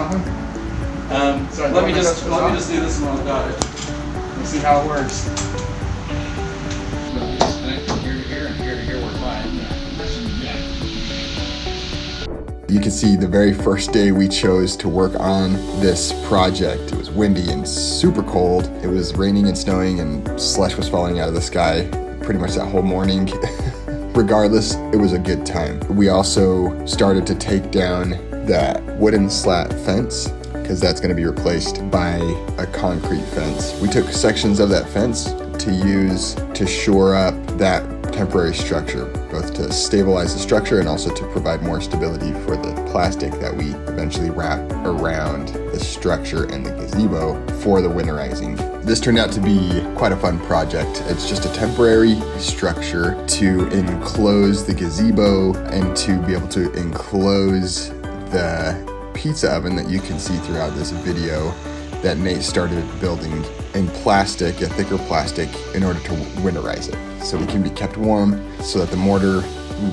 that one? Sorry, let me just do this one. I've got it. Let's see how it works. Here to here and here to here, we're fine. You can see the very first day we chose to work on this project, it was windy and super cold. It was raining and snowing and slush was falling out of the sky pretty much that whole morning. Regardless, it was a good time. We also started to take down that wooden slat fence because that's going to be replaced by a concrete fence. We took sections of that fence to use to shore up that temporary structure, both to stabilize the structure and also to provide more stability for the plastic that we eventually wrap around the structure and the gazebo for the winterizing. This turned out to be quite a fun project. It's just a temporary structure to enclose the gazebo and to be able to enclose the pizza oven that you can see throughout this video that Nate started building in plastic, a thicker plastic, in order to winterize it. So it can be kept warm, so that the mortar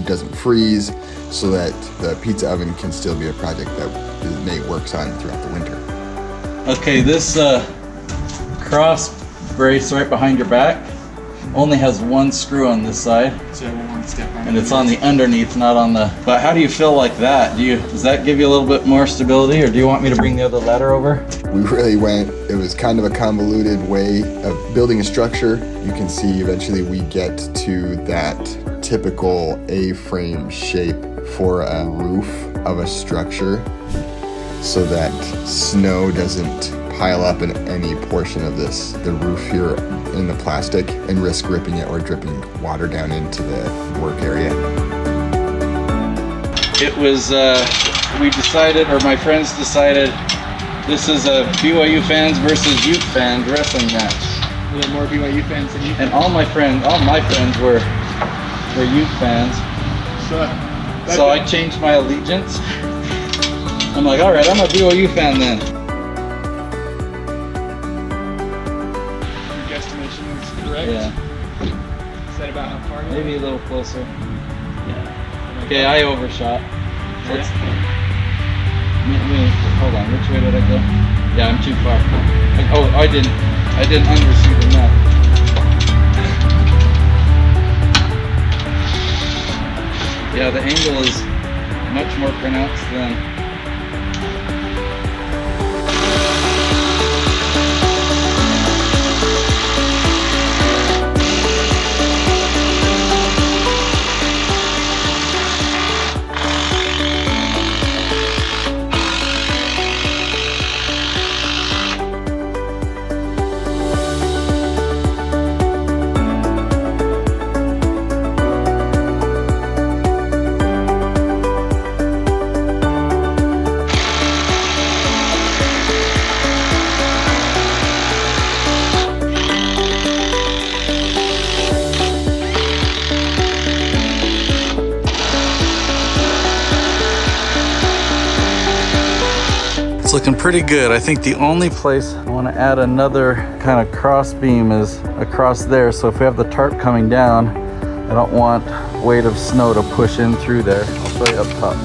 doesn't freeze, so that the pizza oven can still be a project that Nate works on throughout the winter. Okay, this cross brace right behind your back only has one screw on this side. So one step on and it's on the underneath, not on the. But how do you feel like that? Does that give you a little bit more stability, or do you want me to bring the other ladder over? We really went. It was kind of a convoluted way of building a structure. You can see eventually we get to that typical A-frame shape for a roof of a structure, so that snow doesn't pile up in any portion of the roof here in the plastic and risk ripping it or dripping water down into the work area. It was, we decided, or my friends decided, this is a BYU fans versus Ute fans wrestling match. We have more BYU fans than you. And all my friends were Ute fans. So I changed my allegiance. I'm like, all right, I'm a BYU fan then. Correct? Yeah. Is that about how far? Maybe a little closer. Yeah. Okay, I overshot. So hold on, which way did I go? Yeah, I'm too far. I didn't undershoot enough. Yeah, the angle is much more pronounced than. Looking pretty good. I think the only place I want to add another kind of cross beam is across there, so if we have the tarp coming down, I don't want weight of snow to push in through there. I'll show you up top.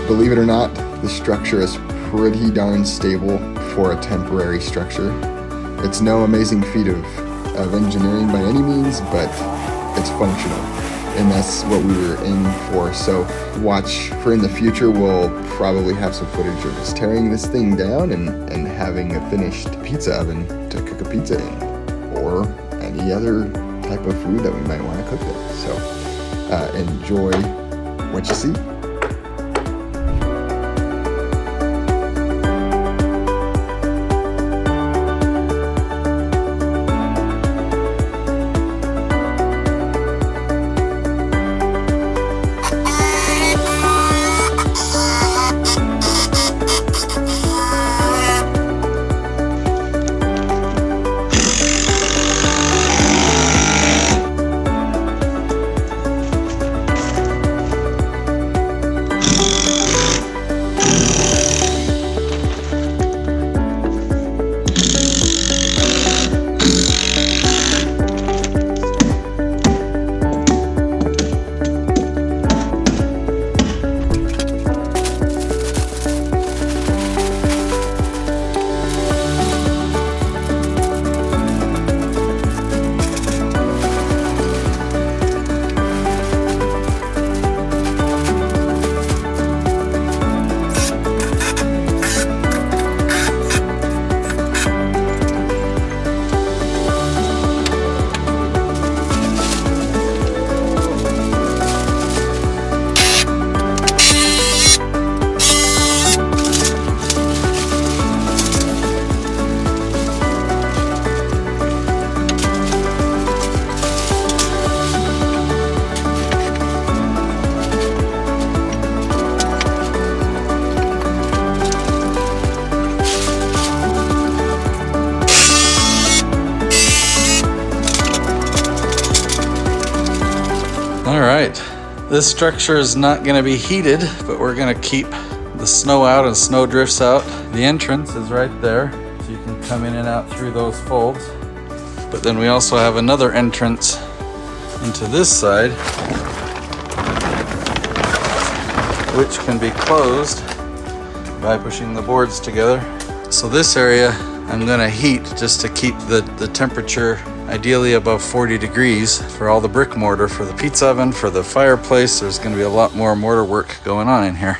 Believe it or not, the structure is pretty darn stable for a temporary structure. It's no amazing feat of engineering by any means, but it's functional, and that's what we were aiming for. So watch for in the future, we'll probably have some footage of us tearing this thing down and having a finished pizza oven to cook a pizza in, or any other type of food that we might want to cook there. So enjoy what you see. This structure is not gonna be heated, but we're gonna keep the snow out and snow drifts out. The entrance is right there, so you can come in and out through those folds. But then we also have another entrance into this side, which can be closed by pushing the boards together. So this area I'm gonna heat just to keep the temperature ideally above 40 degrees for all the brick mortar, for the pizza oven, for the fireplace. There's gonna be a lot more mortar work going on in here.